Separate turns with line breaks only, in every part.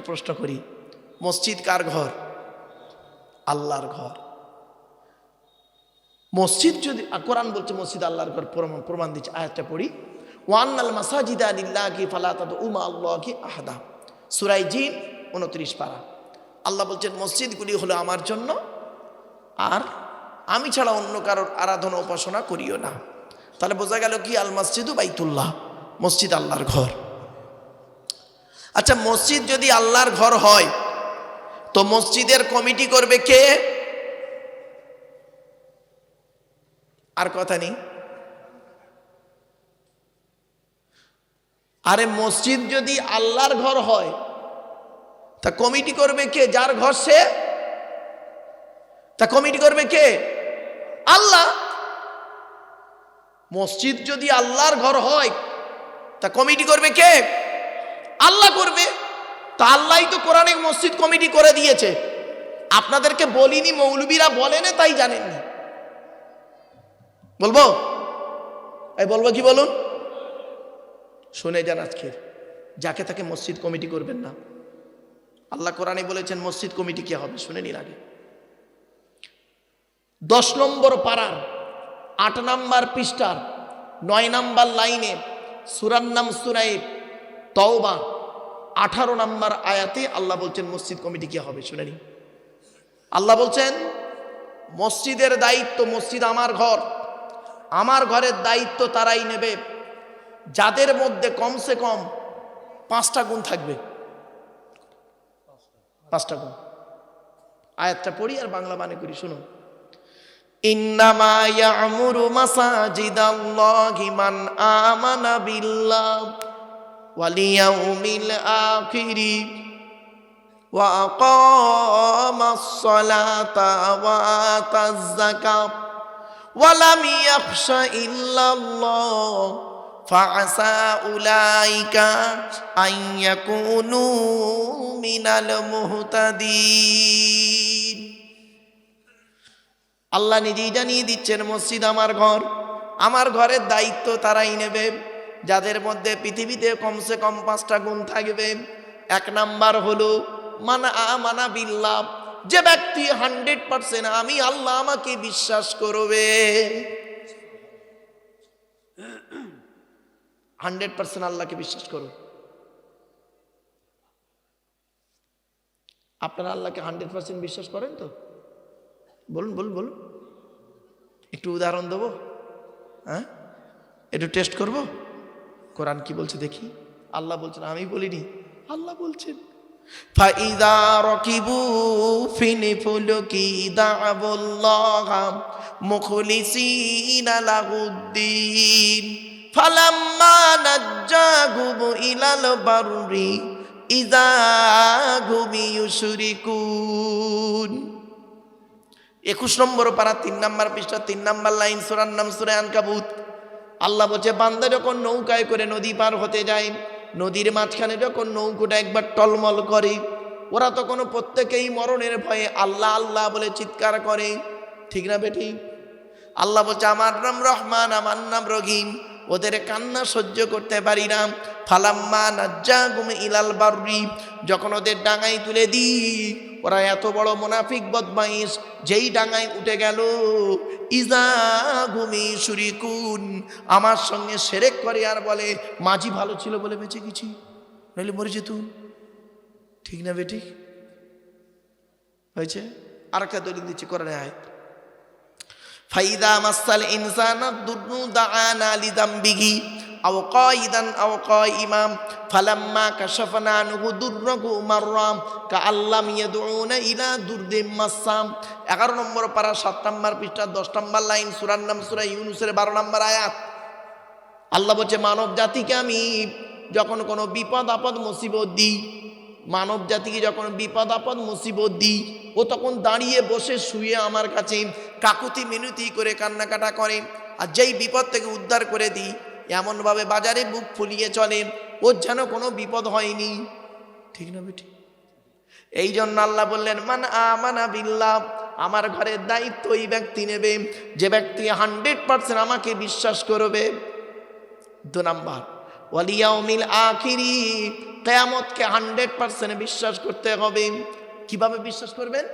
প্রশ্ন করি, মসজিদ কার ঘর? আল্লাহর ঘর। মসজিদ যদি, কোরআন বলছে মসজিদ আল্লাহর ঘর, প্রমাণ দিচ্ছে, আয়াতটা পড়ি, ওয়ান্নাল মাসাজিদা লিল্লাহি ফালা তাদউ মা আল্লাহি আহাদা, সূরা জিন 29 পারা। আল্লাহ বলছেন মসজিদগুলি হলো আমার জন্য, আর আমি ছাড়া অন্য কারোর আরাধনা উপাসনা করিও না। তাহলে বোঝা গেল কি, আল মসজিদু বাইতুল্লাহ, মসজিদ আল্লাহর ঘর। আচ্ছা, মসজিদ যদি আল্লাহর ঘর হয় তো মসজিদের কমিটি করবে কে? আর কথা নেই। আরে মসজিদ যদি আল্লাহর ঘর হয় তা কমিটি করবে কে? যার ঘর সে, তা কমিটি করবে কে? আল্লাহ। মসজিদ যদি আল্লাহর ঘর হয় তা কমিটি করবে কে? আল্লাহ করবে। তা আল্লাহই তো কোরআনে মসজিদ কমিটি করে দিয়েছে। আপনাদেরকে বলিনি, মৌলবীরা বলেন তাই জানেননি। বলবো? এই বলবো কি বলুন? শুনে যান আজকে, যাকে তাকে মসজিদ কমিটি করবেন না। আল্লাহ কোরআনে বলেছেন মসজিদ কমিটি কে হবে, শুনে নিন আগে। 10 নম্বর পারার 8 নম্বর পৃষ্ঠার 9 নম্বর লাইনে সূরার নাম সূরা তাওবা 18 নম্বর আয়াতে আল্লাহ বলছেন মসজিদ কমিটি কে হবে, শুনে নিন। আল্লাহ বলছেন মসজিদের দায়িত্ব, মসজিদ আমার ঘর, আমার ঘরের দায়িত্ব তারাই নেবে যাদের মধ্যে কমসে কম 5টা গুণ থাকবে। 5টা গুণ। আয়াতটা পড়ি আর বাংলা মানে করি, শুনুন। ইন্নামা ইয়ামুরু মাসাজিদাল্লাহি মান আমানা বিল্লাহ ওয়াল ইয়াউমিল আখিরি ওয়া আকামাস সালাতা ওয়া আতাজ যাকাত ওয়া লাম ইয়াখশা ইল্লাল্লাহ ফাআসা উলাইকা আইয়াকুনু মিনাল মুহতাদিন। আল্লাহ নিজেই জানিয়ে দিচ্ছেন মসজিদ আমার ঘর, আমার ঘরের দায়িত্ব তারাই নেবে যাদের মধ্যে পৃথিবীতে কমসে কম 5টা গুণ থাকবে। 1 নাম্বার হলো মানা আমানা বিল্লাহ, যে ব্যক্তি 100% আমি আল্লাহ আমাকে বিশ্বাস করবে। 100% আল্লাহকে বিশ্বাস করো। আপনারা আল্লাহকে 100% বিশ্বাস করেন তো? বলুন বলুন বলুন, একটু উদাহরণ দেবো, হ্যাঁ, একটু টেস্ট করব। কোরআন কি বলছে দেখি। আল্লাহ বলছেন, আমি বলিনি, আল্লাহ বলছেন ফাইদা রাকিবু ফিল ফুলকি দা'বুল্লাহা মুখলিসিনা লাহুদ্দিন ফালাম্মা নাজ্জাহুম ইলাল বাররি ইযা হুম ইউশরিকুন। 21 নম্বর পারা 3 নম্বর পৃষ্ঠা 3 নম্বর লাইন, সূরার নাম সূরা আনকাবুত। আল্লাহ বলছে বান্দা যখন নৌকায় করে নদী পার হতে যায়, নদীর মাঝখানে যখন নৌকোটা একবার টলমল করে, ওরা তখন প্রত্যেকেই মরণের ভয়ে আল্লাহ আল্লাহ বলে চিৎকার করে, ঠিক না বেটি? আল্লাহ বলছে আমার নাম রহমান, আমার নাম রহিম, ওদের কান্না সহ্য করতে পারি না। ফালাম্মা নাজ্জাহুম ইলাল বাররি, যখন ওদের ডাঙায় তুলে দিই, ওরা এত বড় মুনাফিক বদমাইশ, যেই ডাঙায় উঠে গেল ইযা হুম ইউশরিকুন, আমার সঙ্গে শিরক করে আর বলে মাঝি ভালো ছিল বলে বেঁচে গেছি, নইলে মরে যেতুম, ঠিক না বেটি? হয়েছে? আরেকটা দলিল দিচ্ছি কোরআনের আয়াত, ফাইদা মাসাল ইনসানা দুররু দাআনা লিযামবিহি আও কাইদান আও কাইমাম ফালাম্মা কাশাফনা আনহু দুররাহু মাররাম কাআল্লাম ইয়াদউনা ইলা দুরদিম মাসাম। 11 নম্বর পারা 7 নম্বর পৃষ্ঠা 10 নম্বর লাইন, সূরার নাম সূরা ইউনূসের 12 নম্বর আয়াত। আল্লাহ বলছে মানব জাতিকে আমি যখন কোনো বিপদ আপদ মুসিবত দিই, মানব জাতিকে যখন বিপদ আপদ মুসিবত দিই, ও তখন দাঁড়িয়ে বসে শুয়ে আমার কাছে কাকুতি মিনতি করে কান্নাকাটা করে, আর যেই বিপদ থেকে উদ্ধার করে দিই এমনভাবে বাজারে বুক ফুলিয়ে চলে, ওর যেন কোনো বিপদ হয়নি, ঠিক না বেটি? এই জন্য আল্লাহ বললেন মান আমানা বিল্লাহ, আমার ঘরের দায়িত্ব ওই ব্যক্তি নেবে যে ব্যক্তি 100% আমাকে বিশ্বাস করবে। 2 নাম্বার ওয়াল ইয়াউমিল আখিরি, কিয়ামতকে 100% বিশ্বাস করতে হবে। কিভাবে বিশ্বাস করবেন?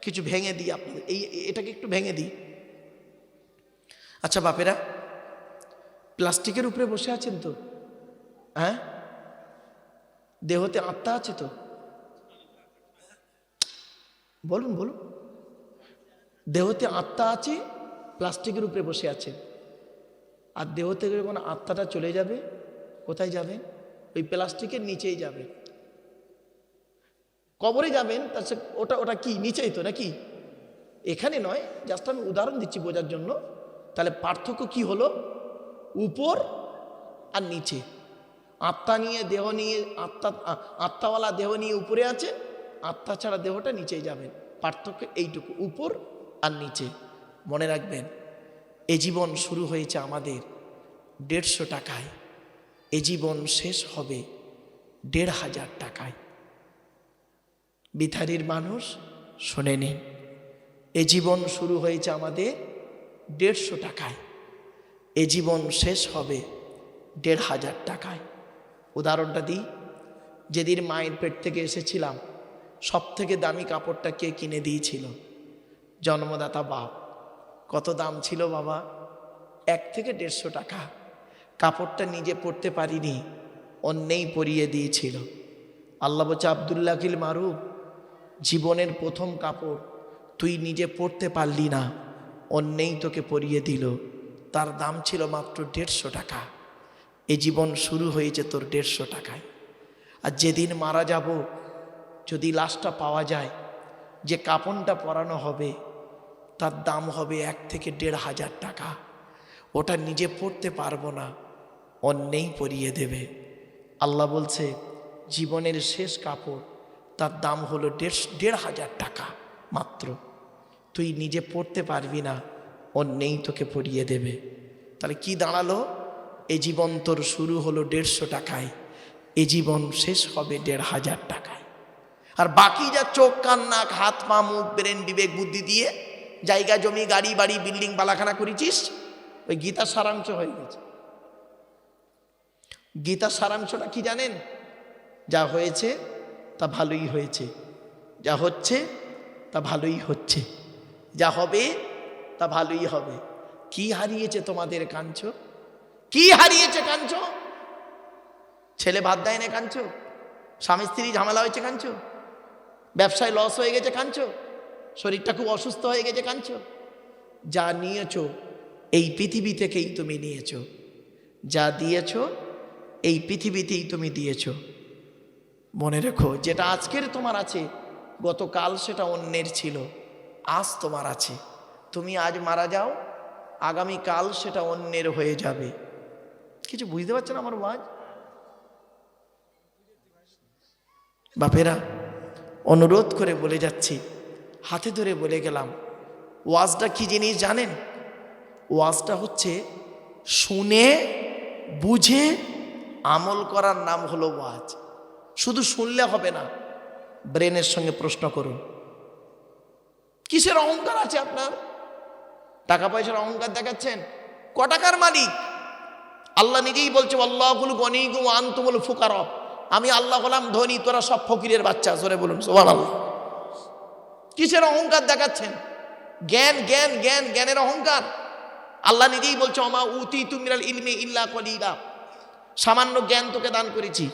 কিছু ভেঙে দিই আপনাদের, এটাকে একটু ভেঙে দিই। আচ্ছা বাপেরা, প্লাস্টিকের উপরে বসে আছেন তো? হ্যাঁ, দেহতে আত্মা আছে তো? বলুন বলুন। দেহতে আত্মা আছে, প্লাস্টিকের উপরে বসে আছে। আর দেহ থেকে যখন আত্মাটা চলে যাবে, কোথায় যাবে? ওই প্লাস্টিকের নিচেই যাবে, কবরে যাবেন। তার ওটা ওটা কি নিচেই তো নাকি? এখানে নয়, জাস্ট আমি উদাহরণ দিচ্ছি বোঝার জন্য। তাহলে পার্থক্য কি হলো? উপর আর নিচে। আত্মা নিয়ে দেহ নিয়ে, আত্মাওয়ালা দেহ নিয়ে উপরে আছে, আত্মা ছাড়া দেহটা নিচেই যাবেন। পার্থক্য এইটুকু, উপর আর নিচে। মনে রাখবেন, এ জীবন শুরু হয়েছে আমাদের 150 টাকায়, এ জীবন শেষ হবে 1500 টাকায়। বিথারির মানুষ শুনে নিন, এ জীবন শুরু হয়েছে আমাদের 150 টাকায়, এ জীবন শেষ হবে 1500 টাকায়। উদাহরণটা দিই, যেদিন মায়ের পেট থেকে এসেছিলাম, সব থেকে দামি কাপড়টা কে কিনে দিয়েছিল? জন্মদাতা বাপ। কত দাম ছিল বাবা? 1 থেকে 150 টাকা। কাপড়টা নিজে পরতে পারিনি, অন্যেই পরিয়ে দিয়েছিল। আল্লাহ বলছে, আব্দুল্লাহ কিল মারুফ, জীবনের প্রথম কাপড় তুই নিজে পরতে পারলি না, অন্যেই তোকে পরিয়ে দিল। তার দাম ছিল মাত্র 150 টাকা। এ জীবন শুরু হয়েছে তোর 150 টাকায়। আর যেদিন মারা যাব, যদি লাশটা পাওয়া যায়, যে কাপড়টা পরানো হবে তার দাম হবে 1 থেকে 1500 টাকা। ওটা নিজে পরতে পারবো না, অন্যেই পরিয়ে দেবে। আল্লাহ বলছে, জীবনের শেষ কাপড় তার দাম হলো 1500 টাকা মাত্র। তুই নিজে পরতে পারবি না, অন্যেই তোকে পরিয়ে দেবে। তাহলে কি দাঁড়ালো? এ জীবন তোর শুরু হলো 150 টাকায়, এ জীবন শেষ হবে 1500 টাকায়। আর বাকি যা চোখ কান নাক হাত পা মুখ ব্রেন বিবেক বুদ্ধি দিয়ে জায়গা জমি গাড়ি বাড়ি বিল্ডিং বালাখানা করেছিস, ওই গীতার সারাংশ হয়ে গেছে। গীতার সারাংশটা কি জানেন? যা হয়েছে তা ভালোই হয়েছে, যা হচ্ছে তা ভালোই হচ্ছে, যা হবে তা ভালোই হবে। কি হারিয়েছে তোমাদের কাঞ্চো? কি হারিয়েছে কাঞ্চো? ছেলে ভাত দেয় না কাঞ্চো? স্বামী স্ত্রী ঝামেলা হয়েছে কাঞ্চো? ব্যবসায় লস হয়ে গেছে কাঞ্চো? শরীরটা খুব অসুস্থ হয়ে গেছে কাঞ্চো? যা নিয়েছো এই পৃথিবী থেকেই তুমি নিয়েছো, যা দিয়েছো এই পৃথিবীতেই তুমি দিয়েছো। মনে রেখো, যেটা আজকের তোমার আছে, গতকাল সেটা অন্যের ছিল, আজ তোমার আছে। তুমি আজ মারা যাও, আগামীকাল সেটা অন্যের হয়ে যাবে। কিছু বুঝতে পারছেন আমার ওয়াজ? বাপেরা, অনুরোধ করে বলে যাচ্ছি, হাতে ধরে বলে গেলাম, ওয়াজটা কি জিনিস জানেন? ওয়াজটা হচ্ছে শুনে বুঝে আমল করার নাম হলো ওয়াজ। শুধু শুনলে হবে না, ব্রেনের সঙ্গে প্রশ্ন করুন। কিসের অহংকার আছে আপনার? টাকা পয়সার অহংকার দেখাচ্ছেন? ক টাকার মালিক? আল্লাহ নিজেই বলছে, আল্লাহুল গনিয়্যু ওয়া আনতুমুল ফুকারা। আমি আল্লাহ হলাম ধনী, তোরা সব ফকিরের বাচ্চা। জোরে বলুন সুবহানাল্লাহ। কিসের অহংকার দেখাচ্ছেন? জ্ঞান জ্ঞান জ্ঞান, জ্ঞানের অহংকার। আল্লাহ নিজেই বলছে, ওমা উতীতু মিনাল ইলমি ইল্লা কলিলা। সামান্য জ্ঞান তোকে দান করেছি।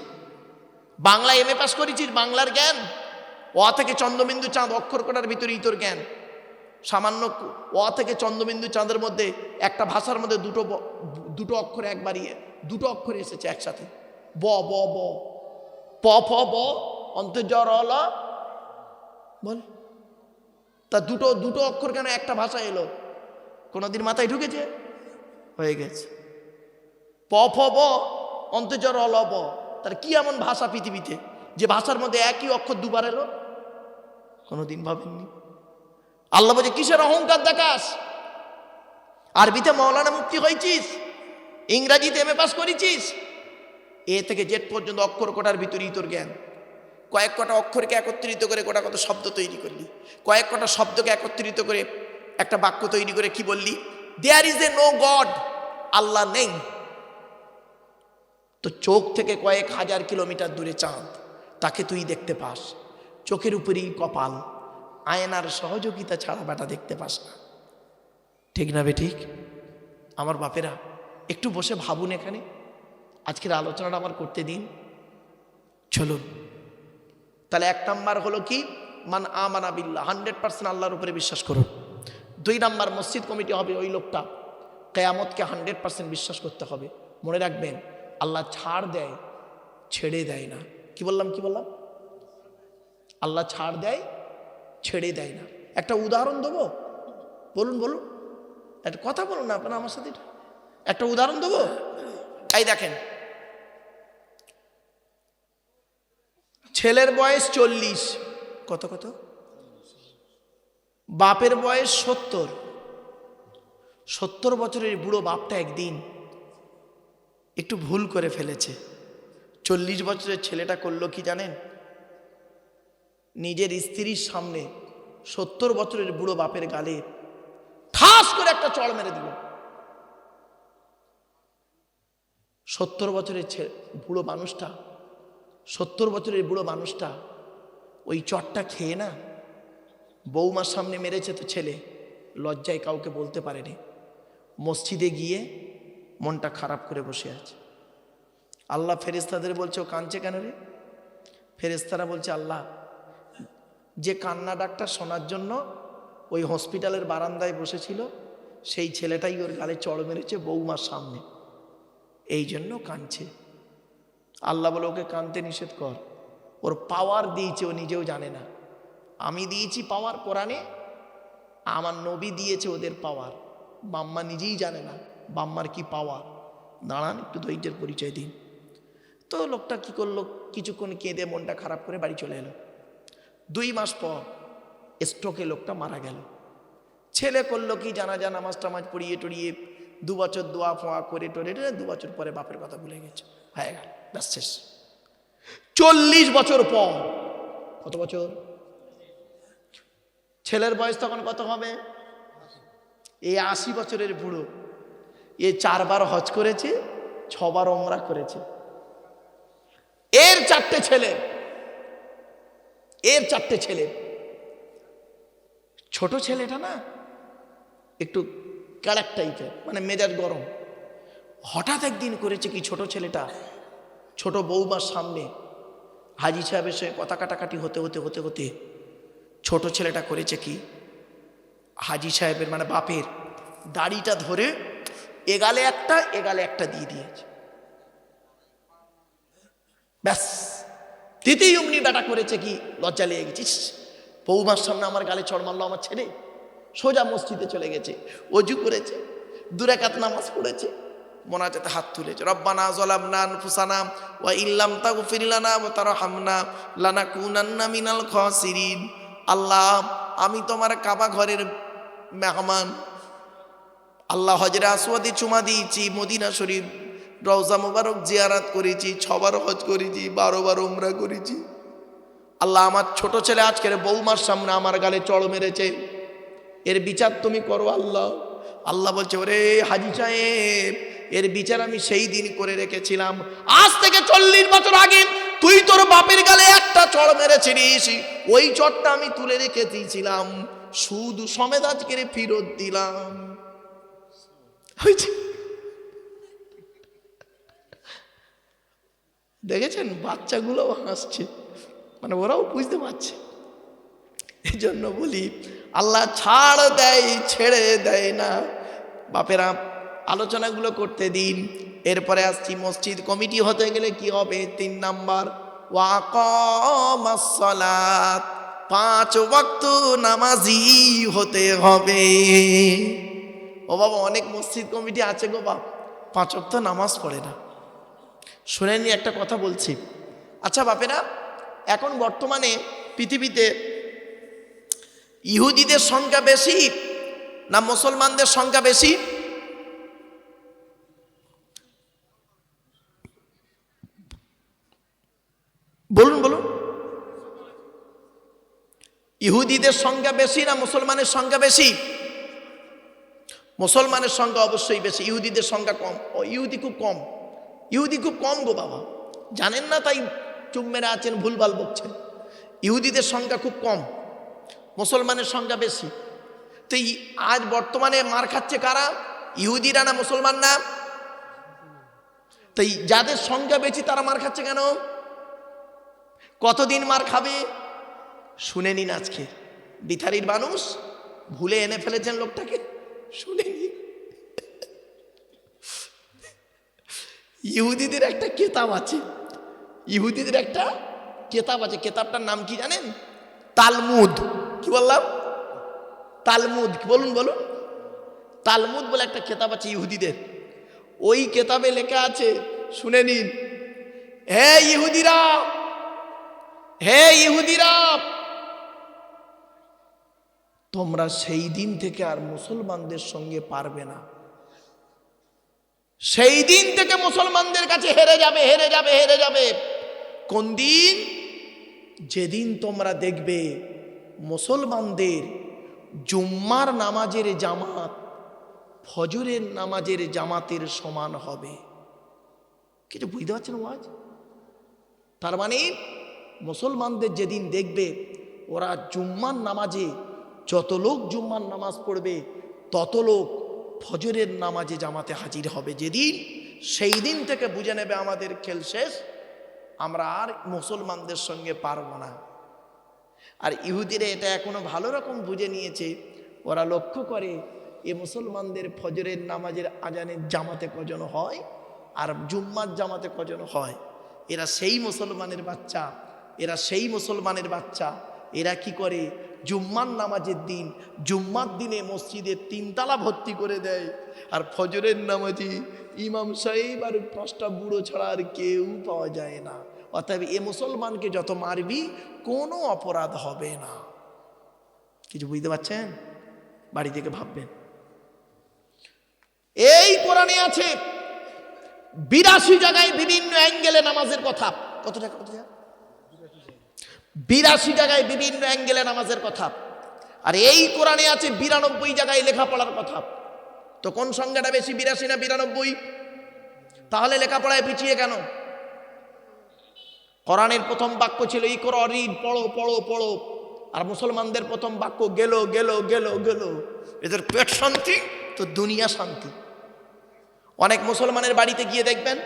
বাংলা এমএ পাস করেছিস, বাংলার জ্ঞান। অ থেকে চন্দ্রবিন্দু চাঁদ অক্ষর করার ভিতরেই তোর জ্ঞান। সামান্য অ থেকে চন্দ্রবিন্দু চাঁদের মধ্যে একটা ভাষার মধ্যে দুটো অক্ষর একবারই, দুটো অক্ষর এসেছে একসাথে, ব ব ব, প ফ ব, অন্তর্জর অল। বল, তা দুটো অক্ষর কেন একটা ভাষা এলো? কোনোদিন মাথায় ঢুকেছে? হয়ে গেছে। প ফ ব, অন্তর্জর অল ব। তার কি এমন ভাষা পৃথিবীতে যে ভাষার মধ্যে একই অক্ষর দুবার এলো? কোনোদিন ভাবেননি। আল্লাহ বলছে, কিসের অহংকার দেখাস? আরবিতে মৌলানা মুফতি হয়েছিস, ইংরাজিতে এমএ পাস করেছিস, এ থেকে জেড পর্যন্ত অক্ষর কোটার ভিতরেই তোর জ্ঞান। কয়েক কটা অক্ষরকে একত্রিত করে গোটা কত শব্দ তৈরি করলি, কয়েক কটা শব্দকে একত্রিত করে একটা বাক্য তৈরি করে কি বললি? There is a no God, আল্লাহ নেই। তো চোখ থেকে কয়েক হাজার কিলোমিটার দূরে চাঁদ, তাকে তুই দেখতে পাস, চোখের উপরেই কপাল, আয়নার সহযোগিতা ছাড়া বেটা দেখতে পাস না। ঠিক না বে ঠিক? আমার বাপেরা একটু বসে ভাবুন, এখানে আজকের আলোচনাটা আমার করতে দিন, চলুন। তাহলে 1 নাম্বার হলো কি, মান আমানা বিল্লাহ, 100% আল্লাহর উপরে বিশ্বাস করুন। 2 নাম্বার, মসজিদ কমিটি হবে ওই লোকটা কিয়ামতকে 100% বিশ্বাস করতে হবে। মনে রাখবেন, আল্লাহ ছাড় দেয়, ছেড়ে দেয় না। কি বললাম? আল্লাহ ছাড় দেয়, ছেড়ে দেয় না। একটা উদাহরণ দেবো, বলুন একটা কথা বলুন না আপনারা আমার সাথে, একটা উদাহরণ দেবো। এই দেখেন, ছেলের বয়স 40, কত বাপের বয়স 70 বছরের বুড়ো বাপটা একদিন একটু ভুল করে ফেলেছে। 40 বছরের ছেলেটা করলো কি জানেন? নিজের স্ত্রীর সামনে 70 বছরের বুড়ো বাপের গালে ঠাস করে একটা চড় মেরে দিল। 70 বছরের বুড়ো মানুষটা ওই চটটা খেয়ে না, বৌমার সামনে মেরেছে তো ছেলে, লজ্জায় কাউকে বলতে পারেনি। মসজিদে গিয়ে মনটা খারাপ করে বসে আছে। আল্লাহ ফেরেশতাদের বলছে, ও কাঁদছে কেন রে? ফেরেশতারা বলছে, আল্লাহ, যে কান্না ডাকটা শোনার জন্য ওই হসপিটালের বারান্দায় বসেছিল, সেই ছেলেটাই ওর গালে চড় মেরেছে বৌমার সামনে, এই জন্য কাঁদছে। আল্লাহ বলে, ওকে কাঁদতে নিষেধ কর, ওর পাওয়ার দিয়েছে, ও নিজেও জানে না। আমি দিয়েছি পাওয়ার কোরআনে, আমার নবী দিয়েছে ওদের পাওয়ার, বাম্মা নিজেই জানে না বাম্মার কি পাওয়ার। দাঁড়ান, একটু ধৈর্যের পরিচয় দিন। তো লোকটা কি করলো, কিছুক্ষণ কেঁদে মনটা খারাপ করে বাড়ি চলে এলো। 2 মাস পর স্ট্রোকে লোকটা মারা গেল। ছেলে করলো কি, জানাজা নামাজ টামাজ পড়িয়ে টড়িয়ে 2 বছর দোয়া ফোয়া করে টোরে 2 বছর পরে বাপের কথা ভুলে গেছে, হয়ে গেল, ব্যাস শেষ। 40 বছর পর, কত বছর? ছেলের বয়স তখন কত হবে? এই 80 বছরের বুড়ো, এ 4 বার হজ করেছে, 6 বার ওমরা করেছে। এর 4টে ছেলে। ছোট ছেলেটা না একটু কাড়াক টাইপের, মানে মেজাজ গরম। হঠাৎ একদিন করেছে কি, ছোট ছেলেটা ছোট বৌমার সামনে হাজি সাহেবের সঙ্গে কথা কাটাকাটি হতে ছোট ছেলেটা করেছে কি, হাজি সাহেবের মানে বাপের দাড়িটা ধরে এগালে একটা দিয়ে দিয়েছে। ব্যাস, তৃতীয় অমনি বেটা করেছে কি, লজ্জা লেগে গেছিস, বৌমার সামনে আমার গালে চড় মারলো আমার ছেলে। সোজা মসজিদে চলে গেছে, অজু করেছে, 2 রাকাত নামাজ পড়েছে, মোনাজাতে হাত তুলেছে, রব্বানা যালামনা আনফুসানা ওয়া ইল্লাম তাগফির লানা ওয়া তারহামনা লানাকুনান্না মিনাল খাসিরিন। আল্লাহ, আমি তোমার কাবা ঘরের মেহমান, আল্লাহ হজরে আসওয়াদে চুমা দিয়েছি, মদিনা শরীফ রওজা মুবারক জিয়ারাত করেছি, 6 বার হজ করেছি, 12 বার উমরা করেছি। আল্লাহ, আমার ছোট ছেলে আজকের বৌমার সামনে আমার গালে চড় মেরেছে, এর বিচার তুমি করো আল্লাহ। আল্লাহ বলছে, ওরে হাজি সাহেব, এর বিচার আমি সেই দিন করে রেখেছিলাম। আজ থেকে 40 বছর আগে তুই তোর বাপের গালে একটা চড় মেরেছিস, ওই চড়টা আমি তুলে রেখে দিয়েছিলাম, শুধু সমেত আজকে ফেরত দিলাম। দেখেছেন, বাচ্চাগুলো হাসছে, মানে ওরাও বুঝতে পারছে। এই জন্য বলি, আল্লাহ ছাড় দেয়, ছেড়ে দেয় না। বাপেরা, আলোচনাগুলো করতে দিন। এরপরে আসছি, মসজিদ কমিটি হতে গেলে কি হবে? 3 নাম্বার, ওয়াকামাস সালাত, 5 ওয়াক্ত নামাজি হতে হবে। ও বাবা, অনেক মসজিদ কমিটি আছে গো বাপ, 5 ওয়াক্ত নামাজ পড়ে না। শুনেননি, একটা কথা বলছি। আচ্ছা বাপেরা, এখন বর্তমানে পৃথিবীতে ইহুদিদের সংখ্যা বেশি না মুসলমানদের সংখ্যা বেশি? বলুন। ইহুদিদের সংখ্যা বেশি না মুসলমানের সংখ্যা বেশি? মুসলমানের সংখ্যা অবশ্যই বেশি, ইহুদিদের সংখ্যা কম। ইহুদি খুব কম, ইহুদি খুব কম গো বাবা, জানেন না তাই চুপ মেরে আছেন, ভুলভাল বকছেন। ইহুদিদের সংখ্যা খুব কম, মুসলমানের সংখ্যা বেশি। তো আজ বর্তমানে মার খাচ্ছে কারা? ইহুদিরা না মুসলমান না? তাই যাদের সংখ্যা বেশি তারা মার খাচ্ছে কেন? কতদিন মার খাবে শুনে নিন। আজকে বিথারির মানুষ ভুলে এনে ফেলেছেন লোকটাকে, শুনে নিন। ইহুদিদের একটা কেতাব আছে, ইহুদিদের একটা কেতাব আছে, কেতাবটার নাম কি জানেন? তালমুদ। কি বললাম? তালমুদ। কি বলুন বলুন? তালমুদ বলে একটা কেতাব আছে ইহুদিদের। ওই কেতাবে লেখা আছে, শুনে নিন, হে ইহুদিরা, হে ইহুদিরা, তোমরা সেই দিন থেকে আর মুসলমানদের সঙ্গে পারবে না। সেই দিন থেকে মুসলমানদের কাছে হেরে যাবে, হেরে যাবে, হেরে যাবে। কোন দিন? যেদিন তোমরা দেখবে মুসলমানদের জুম্মার নামাজের জামাত ফজরের নামাজের জামাতের সমান হবে। কিছু বুঝতে পারছেন ওয়াজ? তার মানে মুসলমানদের যেদিন দেখবে ওরা জুম্মার নামাজে, যত লোক জুম্মার নামাজ পড়বে তত লোক ফজরের নামাজে জামাতে হাজির হবে যেদিন, সেই দিন থেকে বুঝে নেবে আমাদের খেল শেষ, আমরা আর মুসলমানদের সঙ্গে পারবো না। আর ইহুদিরা এটা এখনো ভালো রকম বুঝে নিয়েছে। ওরা লক্ষ্য করে এ মুসলমানদের ফজরের নামাজের আজানের জামাতে কজন হয় আর জুম্মার জামাতে কজন হয়। এরা সেই মুসলমানের বাচ্চা, এরা সেই মুসলমানের বাচ্চা। এরা কি করে? জুম্মার নামাজের দিন, জুম্মার দিনে মসজিদের 3 তালা ভর্তি করে দেয়, আর ফজরের নামাজি ইমাম সাহেব আর 5টা বুড়ো ছাড়া আর কেউ পাওয়া যায় না। অতএব এ মুসলমানকে যত মারবি কোনো অপরাধ হবে না। কিছু বুঝতে পারছেন? বাড়ি থেকে ভাববেন। এই কোরআনে আছে 82 জায়গায় বিভিন্ন অ্যাঙ্গেলে নামাজের কথা। কত টাকা? 82 জায়গায় বিভিন্ন অ্যাঙ্গেলে নামাজের কথা। আর এই কোরআনে আছে 92 জায়গায় লেখাপড়ার কথা। তো কোন সংখ্যাটা বেশি, 82 না 92? তাহলে লেখাপড়ায় পিছিয়ে কেন? কোরআনের প্রথম বাক্য ছিল ইকরা, রিড, পড়ো পড়ো পড়ো। আর মুসলমানদের প্রথম বাক্য গেল গেল গেল গেল। এদের পেট শান্তি তো দুনিয়া শান্তি। অনেক মুসলমানের বাড়িতে গিয়ে দেখবেন,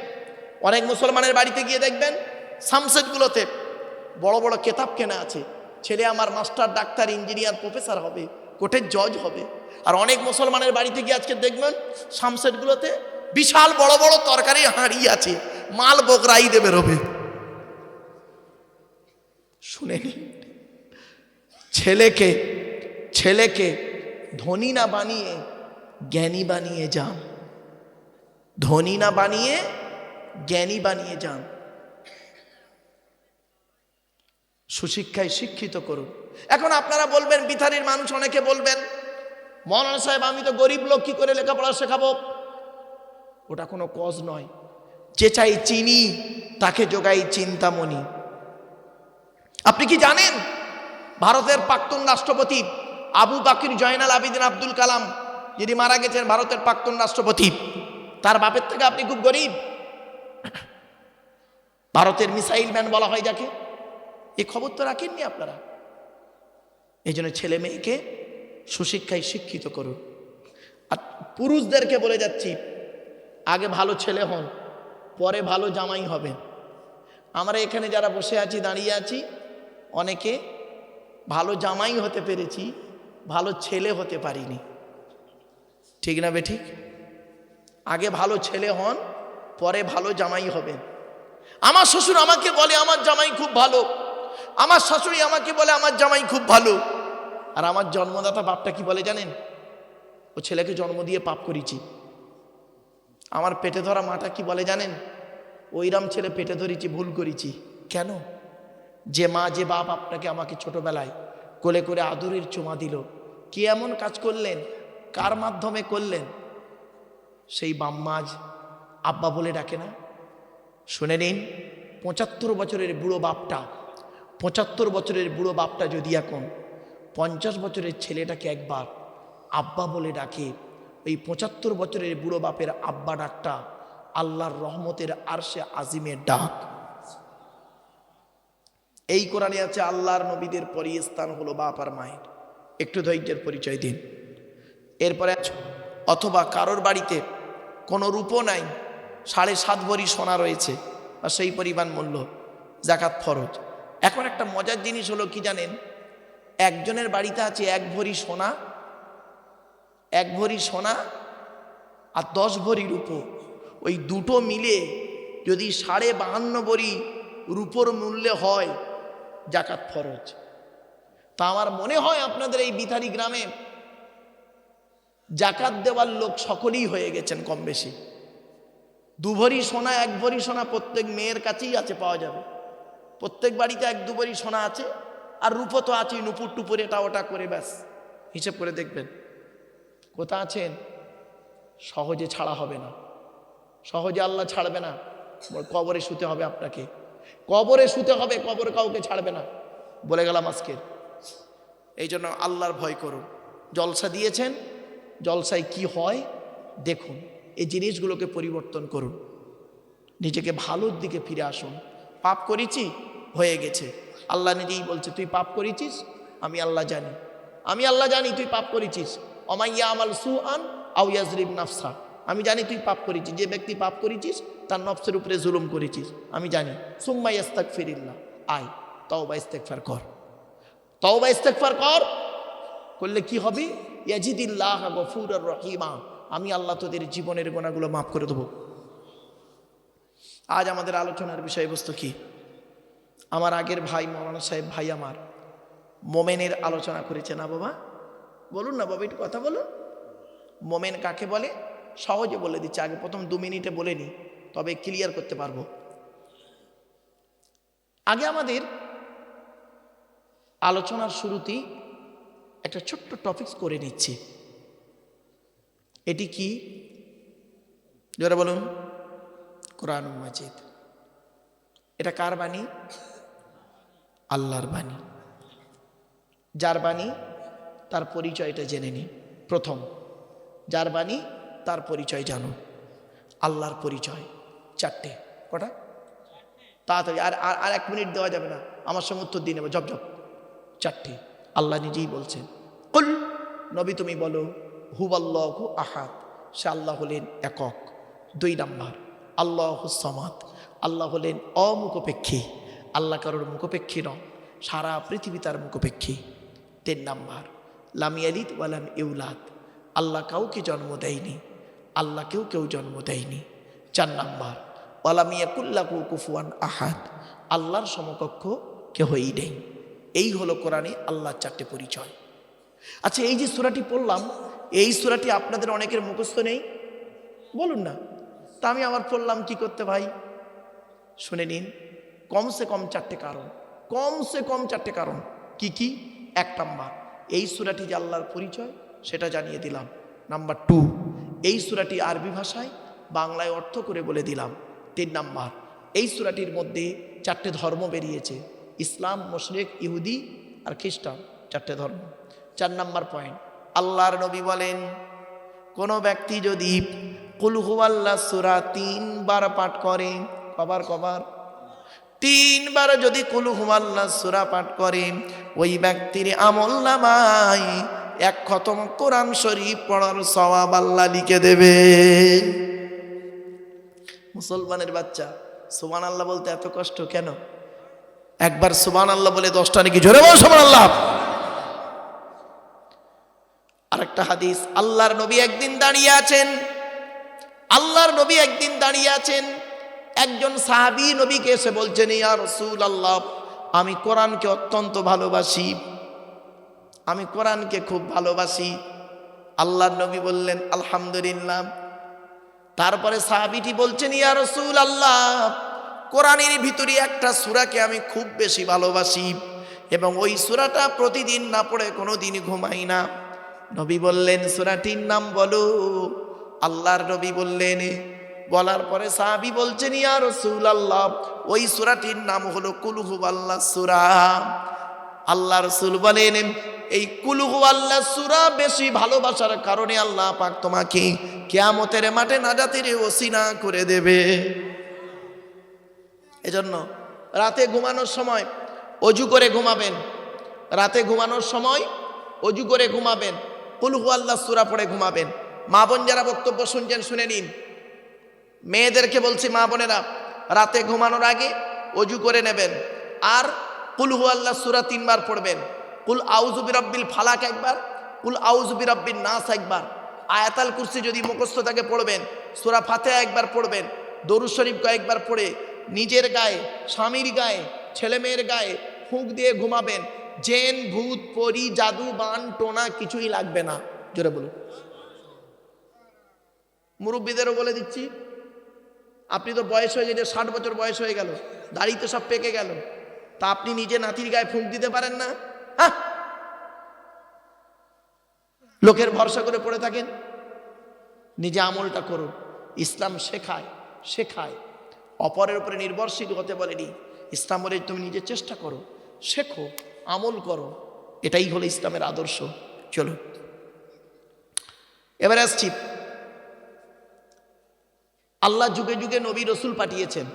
অনেক মুসলমানের বাড়িতে গিয়ে দেখবেন সামসেটগুলোতে বড় বড় কেতাব কেনা আছে, ছেলে আমার মাস্টার, ডাক্তার, ইঞ্জিনিয়ার, প্রফেসর হবে, কোর্টের জজ হবে। আর অনেক মুসলমানের বাড়িতে গিয়ে আজকে দেখবেন সামসেটগুলোতে বিশাল বড় বড় তরকারি হাঁড়ি আছে, মাল বকরাই দেবে রবে। শুনে নিন, ছেলেকে ছেলেকে ধনী না বানিয়ে জ্ঞানী বানিয়ে যান, ধনী না বানিয়ে জ্ঞানী বানিয়ে যান। সুশিক্ষায় শিক্ষিত করুন। এখন আপনারা বলবেন, বিথারির মানুষ অনেকে বলবেন, মৌলানা সাহেব আমি তো গরিব লোক, কি করে লেখাপড়া শেখাবো? ওটা কোনো কজ নয়। যে চাই চিনি তাকে যোগাই চিন্তামণি। আপনি কি জানেন ভারতের প্রাক্তন রাষ্ট্রপতি আবু বাকির জয়নাল আবিদিন আব্দুল কালাম, যিনি মারা গেছেন, ভারতের প্রাক্তন রাষ্ট্রপতি, তার বাপের থেকে আপনি খুব গরিব। ভারতের মিসাইল ম্যান বলা হয় যাকে। এই খবর তো রাখেননি আপনারা। এই জন্য ছেলে মেয়েকে সুশিক্ষায় শিক্ষিত করুন। আর পুরুষদেরকে বলে যাচ্ছি, আগে ভালো ছেলে হন, পরে ভালো জামাই হবেন। আমরা এখানে যারা বসে আছি, দাঁড়িয়ে আছি, অনেকে ভালো জামাই হতে পেরেছি, ভালো ছেলে হতে পারিনি। ঠিক না বেঠিক? আগে ভালো ছেলে হন, পরে ভালো জামাই হবেন। আমার শ্বশুর আমাকে বলে আমার জামাই খুব ভালো, আমার শাশুড়ি আমাকে বলে আমার জামাই খুব ভালো। আর আমার জন্মদাতা বাপটা কি বলে জানেন? ও ছেলেকে জন্ম দিয়ে পাপ করেছি। আমার পেটে ধরা মাটা কি বলে জানেন? ওইরাম ছেলে পেটে ধরেছি, ভুল করেছি। কেন? যে মা, যে বাপ আপনাকে আমাকে ছোটবেলায় কোলে করে আদরের চুমা দিল, কি এমন কাজ করলেন, কার মাধ্যমে করলেন? সেই বাম্মাজ আব্বা বলে ডাকে না? শুনে নিন, 75 বছরের বুড়ো বাপটা, 75 বছরের বুড়ো বাপটা যদি এখন 50 বছরের ছেলেটাকে একবার আব্বা বলে ডাকে, ওই 75 বছরের বুড়ো বাপের আব্বা ডাকটা আল্লাহর রহমতের আরশে আজিমের ডাক। এই কোরআনে আছে আল্লাহর নবীদের পরই স্থান হলো বাপ আর মায়ের। একটু ধৈর্যের পরিচয় দিন। এরপরে অথবা কারোর বাড়িতে কোনো রূপও নাই, 7.5 ভরি সোনা রয়েছে বা সেই পরিমাণ মূল্য, যাকাত ফরজ। এখন একটা মজার জিনিস হলো কি জানেন, একজনের বাড়িতে আছে 1 ভরি সোনা, 1 ভরি সোনা আর 10 ভরি রূপো, ওই দুটো মিলে যদি 52.5 ভরি রূপোর মূল্যে হয় যাকাত ফরজ। তা আমার মনে হয় আপনাদের এই বিথারি গ্রামে যাকাত দেওয়ার লোক সকলেই হয়ে গেছেন কম বেশি। 2 ভরি সোনা 1 ভরি সোনা প্রত্যেক মেয়ের কাছেই আছে, পাওয়া যাবে। প্রত্যেক বাড়িতে 1-2 ভরি সোনা আছে, আর রূপো তো আছেই, নুপুর টুপুর এটা ওটা করে ব্যাস হিসেব করে দেখবেন। কোথা আছেন? সহজে ছাড়া হবে না, সহজে আল্লাহ ছাড়বে না। কবরে শুতে হবে আপনাকে, কবরে শুতে হবে, কবরে কাউকে ছাড়বে না, বলে গেলাম আজকের। এই জন্য আল্লাহর ভয় করুন। জলসা দিয়েছেন, জলসায় কি হয় দেখুন, এই জিনিসগুলোকে পরিবর্তন করুন, নিজেকে ভালোর দিকে ফিরে আসুন। পাপ করেছি, হয়ে গেছে, আল্লাহ নিজেই বলছে তুই পাপ করেছিস, আমি আল্লাহ জানি, আমি আল্লাহ জানি তুই পাপ করেছিস। অমাইয়া আমাল সুআন আউ ইয়াজরিব নাফসা, আমি জানি তুই পাপ করেছিস। যে ব্যক্তি পাপ করেছিস তার নফসের উপরে জুলুম করেছিস, আমি জানি। সুম্মা ইস্তাগফিরিল্লাহ, আয় তওবা ইস্তেগফার কর, তওবা ইস্তেগফার কর। করলে কি হবে? ইয়াজিদিল্লাহ গফুরুর রহিমা, আমি আল্লাহ তোদের জীবনের গুনাহগুলো মাফ করে দেবো। আজ আমাদের আলোচনার বিষয়বস্তু কি? আমার আগের ভাই মৌলানা সাহেব ভাই আমার মোমেনের আলোচনা করেছে না বাবা? বলুন না বাবা, একটু কথা বলুন। মোমেন কাকে বলে? সহজে বলে দিচ্ছে, আগে প্রথম 2 মিনিটে বলে নি, তবে ক্লিয়ার করতে পারবো। আগে আমাদের আলোচনার শুরুতেই একটা ছোট্ট টপিকস করে নিচ্ছি। এটি কি? যারা বলুন, কোরআনুল মাজিদ। এটা কার বাণী? আল্লাহর বাণী। যার বাণী তার পরিচয়টা জেনে নিন। প্রথম, যার বাণী তার পরিচয় জানুন। আল্লাহর পরিচয় 4টে। কটা? তাড়াতাড়ি, আর 1 মিনিট দেওয়া যাবে না, আমার সঙ্গে উত্তর দিয়ে নেবে জব। 4টে। আল্লাহ নিজেই বলছেন, কুল, নবী তুমি বলো, হুয়াল্লাহু আহাদ, সে আল্লাহ হলেন একক। 2 নাম্বার, আল্লাহুস সামাদ, আল্লাহ হলেন অমুখপেক্ষী, আল্লাহ কারোর মুখপেক্ষী নন, সারা পৃথিবী তার মুখপেক্ষী। 3 নাম্বার, লাম ইয়ালিদ ওয়া লাম ইউলাদ, আল্লাহ কাউকে জন্ম দেয়নি, আল্লাহ কেউ জন্ম দেয়নি। 4 নাম্বার, ওয়া লাম ইয়াকুল লাহু কুফুয়ান আহাদ, আল্লাহর সমকক্ষ কেউই নেই। এই হলো কোরআনে আল্লাহর 4টে পরিচয়। আচ্ছা, এই যে সূরাটি পড়লাম, এই সূরাটি আপনাদের অনেকের মুখস্থ নেই, বলুন না। তা আমি আবার পড়লাম কি করতে ভাই? শুনে নিন, কমসে কম 4টে কারণ, কমসে কম 4টে কারণ। কি কি? 1 নাম্বার, এই সূরাটি যে আল্লাহর পরিচয় সেটা জানিয়ে দিলাম। নাম্বার 2, এই সূরাটি আরবি ভাষায় বাংলায় অর্থ করে বলে দিলাম। 3 নাম্বার, এই সূরাটির মধ্যে 4টে ধর্ম বেরিয়েছে, ইসলাম, মুশরিক, ইহুদি আর খ্রিস্টান, 4টে ধর্ম। 4 নাম্বার পয়েন্ট, আল্লাহর নবী বলেন, কোনো ব্যক্তি যদি কুল হুয়াল্লাহ সূরা 3 বার পাঠ করে, কবার 3 বার যদি কুল হুয়াল্লাহ সূরা পাঠ করে, ওই ব্যক্তির আমলনামায় 1 খতম কোরআন শরীফ পড়ার সওয়াব আল্লাহ লিখে দেবে। মুসলমানের বাচ্চা, সুবহানাল্লাহ বলতে এত কষ্ট কেন? একবার সুবহানাল্লাহ বলে 10টা নাকি জোরে বল সুবহানাল্লাহ। আরেকটা হাদিস, আল্লাহর নবী একদিন দাঁড়িয়ে আছেন, আল্লাহর নবী একদিন দাঁড়িয়ে আছেন, একজন সাহাবী নবীকে এসে বলছেন, ইয়া রাসূলুল্লাহ, আমি কোরআনকে অত্যন্ত ভালোবাসি, আমি কোরআনকে খুব ভালোবাসি। আল্লাহর নবী বললেন আলহামদুলিল্লাহ। তারপরে সাহাবীটি বলছেন, ইয়া রাসূলুল্লাহ, কোরআনের ভিতরে একটা সূরাকে আমি খুব বেশি ভালোবাসি এবং ওই সূরাটা প্রতিদিন না পড়ে কোনোদিন ঘুমাই না। নবী বললেন, সূরাটির নাম বলো। আল্লাহর নবী বললেন, বলার পরে সাহাবী বলছেন, ইয়া রাসূলুল্লাহ, ওই সূরাটির নাম হলো কুল হুয়াল্লাহ সূরা। আল্লাহ রাসূল বলেন, এই কুল হু আল্লাহ সূরা বেশি ভালোবাসার কারণে আল্লাহ পাক তোমাকে কিয়ামতের মাঠে নাজাতের ওসিলা করে দেবে। এজন্য রাতে ঘুমানোর সময় অজু করে ঘুমাবেন, রাতে ঘুমানোর সময় অজু করে ঘুমাবেন, কুল হু আল্লাহ সূরা পড়ে ঘুমাবেন। মা বোন যারা বক্তব্য শুনছেন শুনে নিন, মেয়েদেরকে বলছি, মা বোনেরা রাতে ঘুমানোর আগে অজু করে নেবেন আর কুল হু আল্লাহ সূরা 3 বার পড়বেন। কুল আউযু বিরাব্বিল ফালাক একবার, কুল আউযু বিরাব্বিন নাস একবার, আয়াতুল কুরসি যদি মুখস্থ থাকে পড়বেন, সূরা ফাতিহা একবার পড়বেন, দরুদ শরীফ কয়েকবার পড়ে নিজের গায়ে, স্বামীর গায়ে, ছেলে মেয়ের গায়ে ফুঁক দিয়ে ঘুমাবেন। জেন ভূত পরি জাদু বান টোনা কিছুই লাগবে না। জোরে বলুন। মুরব্বীদেরও বলে দিচ্ছি, আপনি তো বয়স হয়ে গেছে, 60 বছর বয়স হয়ে গেল, দাড়ি তো সব পেকে গেল, তা আপনি নিজে নাতির গায়ে ফুঁক দিতে পারেন না? হ্যাঁ, লোকের ভরসা করে পড়ে থাকেন। নিজে আমলটা করুন। ইসলাম শেখায়, অপরের উপরে নির্ভরশীল হতে বলেনি। ইসলাম বলে তুমি নিজে চেষ্টা করো, শেখো, আমল করো, এটাই হলো ইসলামের আদর্শ। চলো এবারে আসছি, আল্লাহ যুগে যুগে নবী রসুল পাঠিয়েছেন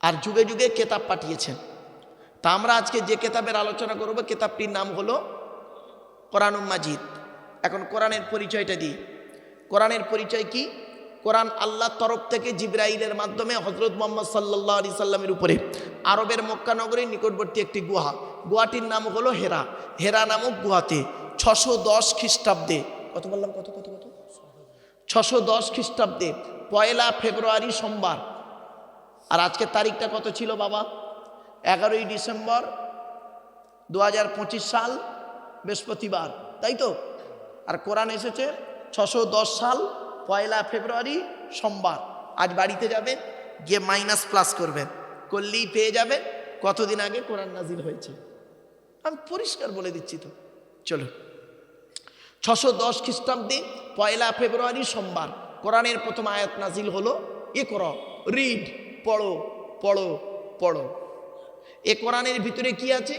আর যুগে যুগে কেতাব পাঠিয়েছেন। তা আমরা আজকে যে কেতাবের আলোচনা করব, কেতাবটির নাম হলো কোরআনুল মাজিদ। এখন কোরআনের পরিচয়টা দিই। কোরআনের পরিচয় কি? কোরআন আল্লাহর তরফ থেকে জিবরাইলের মাধ্যমে হযরত মুহাম্মদ সাল্লাল্লাহু আলাইহি সাল্লামের উপরে আরবের মক্কা নগরীর নিকটবর্তী একটি গুহাটির নাম হলো হেরা। হেরা নামক গুহাতে 610 খ্রিস্টাব্দে, কত বললাম, কত 610 খ্রিস্টাব্দে 1 ফেব্রুয়ারি সোমবার, আর আজকের তারিখটা কত ছিল বাবা? 11ই ডিসেম্বর 2025 সাল, বৃহস্পতিবার, তাই তো? আর কোরআন এসেছে 610 সাল 1 ফেব্রুয়ারি সোমবার। আজ বাড়িতে যাবেন, গিয়ে মাইনাস প্লাস করবেন, করলেই পেয়ে যাবেন কতদিন আগে কোরআন নাজিল হয়েছে। আমি পরিষ্কার বলে দিচ্ছি তো। চলো, 610 খ্রিস্টাব্দে 1 ফেব্রুয়ারি সোমবার কোরআনের প্রথম আয়াত নাজিল হলো, ইকরা, রিড, পড়ো পড়ো পড়ো। এ কোরআনের ভিতরে কি আছে?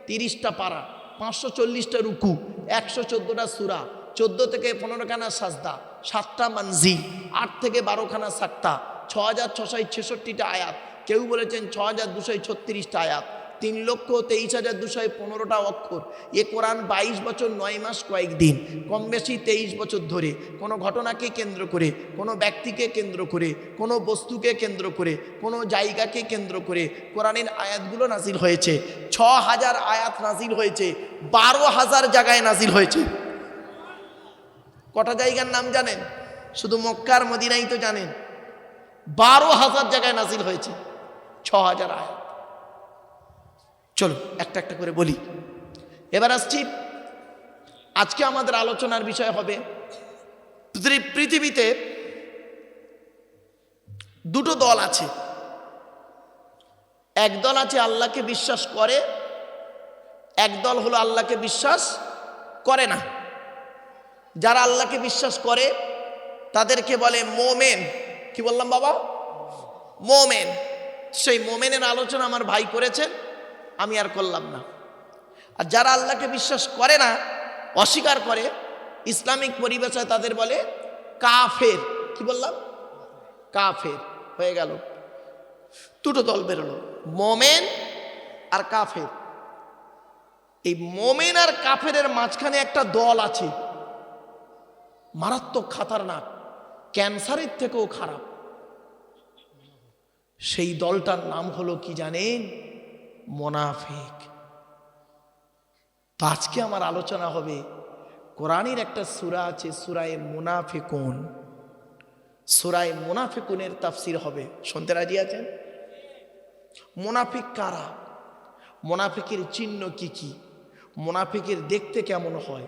30টা পারা, 540টা রুকু, 114টা সূরা, 14 থেকে 15 খানা সাজদা, 7টা মানজিল, 8 থেকে 12 খানা সাক্তা, 6666টা আয়াত, কেউ বলেছেন 6236টা আয়াত, 3,23,215টা অক্ষর। এ কোরআন 22 বছর 9 মাস কয়েকদিন, কম বেশি 23 বছর ধরে কোনো ঘটনাকে কেন্দ্র করে, কোনো ব্যক্তিকে কেন্দ্র করে, কোনো বস্তুকে কেন্দ্র করে, কোনো জায়গাকে কেন্দ্র করে কোরআনের আয়াতগুলো নাজিল হয়েছে। 6000 আয়াত নাজিল হয়েছে, 12,000 জায়গায় নাজিল হয়েছে। কটা জায়গার নাম জানেন? শুধু মক্কার মদিনাই তো জানেন। 12,000 জায়গায় নাজিল হয়েছে, 6000 আয়াত। চলো একটা একটা করে বলি। এবার আসছি, আজকে আমাদের আলোচনার বিষয় হবে পৃথিবীতে দুটো দল আছে। এক দল আছে আল্লাহকে বিশ্বাস করে, এক দল হলো আল্লাহকে বিশ্বাস করে না। যারা আল্লাহকে বিশ্বাস করে তাদেরকে বলে মোমেন। কি বললাম বাবা? মোমেন। সেই মোমেনের আলোচনা আমার ভাই করেছেন, আমি আর করলাম না। আর যারা আল্লাহকে বিশ্বাস করে না, অস্বীকার করে, ইসলামিক পরিভাষায় তাদের বলে কাফের। কি বললাম? কাফের। হয়ে গেল, দুটো দল বেরোলো, মোমেন আর কাফের। এই মোমেন আর কাফেরের মাঝখানে একটা দল আছে, মারাত্মক খাতারনাক, ক্যান্সারের থেকেও খারাপ। সেই দলটার নাম হলো কি জানেন? মুনাফিক। তো আজকে আমার আলোচনা হবে, কোরআনের একটা সূরা আছে সূরায়ে মুনাফিকুন। সূরায়ে মুনাফিকুনের তাফসীর হবে, শুনতে রাজি আছেন? মুনাফিক কারা? মুনাফিকের চিহ্ন কি কি? মুনাফিকের দেখতে কেমন হয়?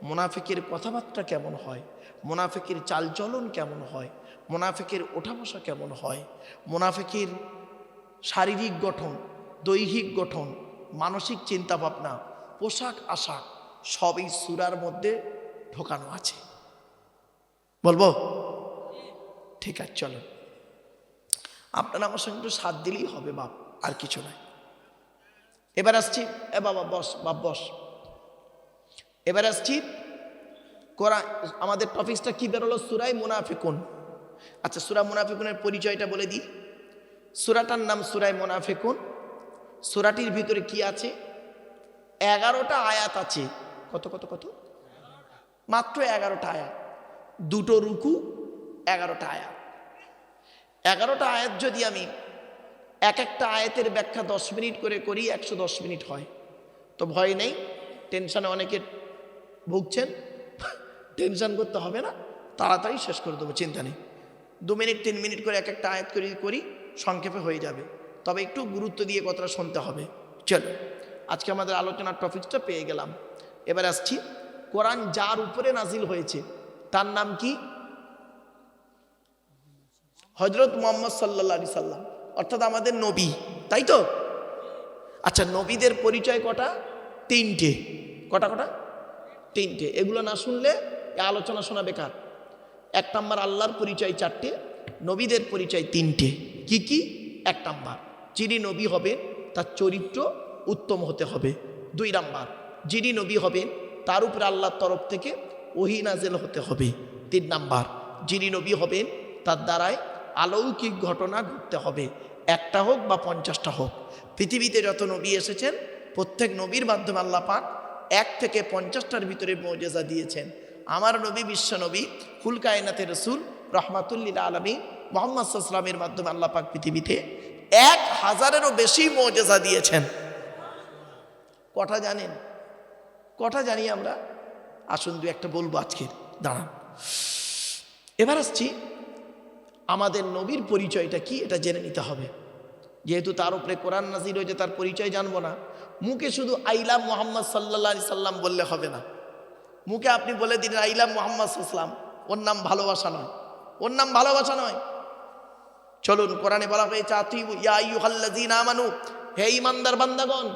মুনাফিকের কথাবার্তা কেমন হয়? মুনাফিকের চালচলন কেমন হয়? মুনাফিকের ওঠা বসা কেমন হয়? মুনাফিকের শারীরিক গঠন, দৈহিক গঠন, মানসিক চিন্তাভাবনা, পোশাক আশাক সবই সূরার মধ্যে ঢোকানো আছে। বলবো? ঠিক আছে, চলো। আপনারা আমার সঙ্গে একটু সাথ দিলেই হবে বাপ, আর কিছু নাই। এবার আসছি। এ বাবা বস, বাপ বস, এবার আসছি কোরআন, আমাদের টপিকসটা কি বেরোলো? সূরা মুনাফিকুন। আচ্ছা, সূরা মুনাফিকুনের পরিচয়টা বলে দিই। সূরাটার নাম সূরা মুনাফিকুন। সূরাটির ভিতরে কি আছে? 11টা আয়াত আছে। কত কত কত? মাত্র 11টা আয়াত, দুটো রুকু, 11টা আয়াত। 11টা আয়াত যদি আমি এক একটা আয়াতের ব্যাখ্যা 10 মিনিট করে করি, 110 মিনিট হয়। তো ভয় নেই, টেনশনে অনেকে ভুগছেন, টেনশন করতে হবে না, তাড়াতাড়ি শেষ করে দেবো, চিন্তা নেই। 2 মিনিট 3 মিনিট করে এক একটা আয়াত করি, সংক্ষেপে হয়ে যাবে। তবে একটু গুরুত্ব দিয়ে কথাটা শুনতে হবে। চলো, আজকে আমাদের আলোচনার টপিকটা পেয়ে গেলাম। এবার আসছি, কোরআন যার উপরে নাজিল হয়েছে তার নাম কি? হযরত মুহাম্মদ সাল্লাল্লাহু আলাইহি সাল্লাম, অর্থাৎ আমাদের নবী, তাই তো? আচ্ছা, নবীদের পরিচয় কটা? 3টে। কটা কটা? 3টে। এগুলো না শুনলে এই আলোচনা শোনা বেকার। 1 নাম্বার আল্লাহর পরিচয় 4টে, নবীদের পরিচয় 3টে। কি কি? 1 নাম্বার, যিনি নবী হবেন তার চরিত্র উত্তম হতে হবে। 2 নাম্বার, যিনি নবী হবেন তার উপরে আল্লাহর তরফ থেকে ওহী নাযিল হতে হবে। 3 নাম্বার, যিনি নবী হবেন তার দ্বারায় অলৌকিক ঘটনা ঘটতে হবে, 1টা হোক বা 50টা হোক। পৃথিবীতে যত নবী এসেছেন প্রত্যেক নবীর মাধ্যমে আল্লাহ পাক 1 থেকে 50টার ভিতরে মুআজিজা দিয়েছেন। আমার নবী বিশ্ব নবী কুল কায়নাতের রাসূল রাহমাতুল লিল আলামিন মুহাম্মদ সাল্লাল্লাহু আলাইহি ওয়াসাল্লামের মাধ্যমে আল্লাহ পাক পৃথিবীতে 1000-এরও বেশি মুআজিজা দিয়েছেন। কটা জানেন? কটা জানি আমরা? আসুন 2-1টা বলবো আজকে, দাঁড়ান। এবার আসছি, আমাদের নবীর পরিচয়টা কি এটা জেনে নিতে হবে। যেহেতু তার উপরে কোরআন নাজিল হয়েছে, তার পরিচয় জানবো না। মুখে শুধু আইলা মুহাম্মদ সাল্লাল্লাহু আলাইহি সাল্লাম বললে হবে না। মুখে আপনি বলে দিলেন আইলা মুহাম্মদ সাল্লাম, ওর নাম ভালোবাসা নয়, ওর নাম ভালোবাসা নয়। চলুন, কোরআনে বলা হয়েছে আতিউ ইয়া আইয়ুহাল্লাযীনা আমানু, হে ঈমানদার বান্দাগণ,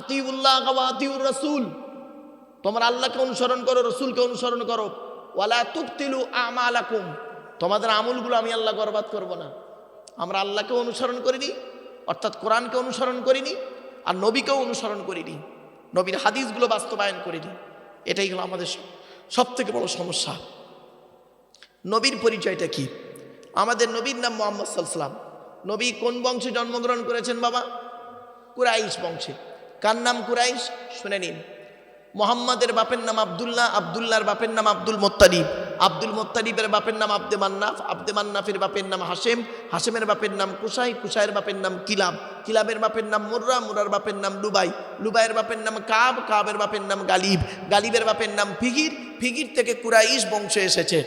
আতিউল্লাহ ওয়া আতিউর রাসূল, তোমরা আল্লাহকে অনুসরণ করো, রাসূলকে অনুসরণ করো। ওয়ালা তুবতিলু আমালাকুম, তোমাদের আমলগুলো আমি আল্লাহ বরবাদ করব না। আমরা আল্লাহকে অনুসরণ করিনি, অর্থাৎ কোরআনকে অনুসরণ করিনি, আর নবীকেও অনুসরণ করিনি, নবীর হাদিসগুলো বাস্তবায়ন করিনি। এটাই হলো আমাদের সব থেকে বড় সমস্যা। নবীর পরিচয়টা কি? আমাদের নবীর নাম মুহাম্মদ সাল্লাল্লাহু আলাইহি ওয়াসাল্লাম। নবী কোন বংশে জন্মগ্রহণ করেছেন বাবা? কুরাইশ বংশে। কার নাম কুরাইশ? শুনে নিন। মুহাম্মাদের বাপের নাম আব্দুল্লাহ, আব্দুল্লাহর বাপের নাম আব্দুল মুত্তালিব, আব্দুল মুত্তালিবের বাপের নাম আব্দে মান্নাফ, আব্দে মান্নাফের বাপের নাম হাশেম, হাশেমের বাপের নাম কুসাই, কুসাইয়ের বাপের নাম কিলাব, কিলাবের বাপের নাম মুর্রা, মুরার বাপের নাম লুবাই, লুবাইয়ের বাপের নাম কাব, কাবের বাপের নাম গালিব, গালিবের বাপের নাম ফিগির, ফিগির থেকে কুরাইশ বংশ এসেছে।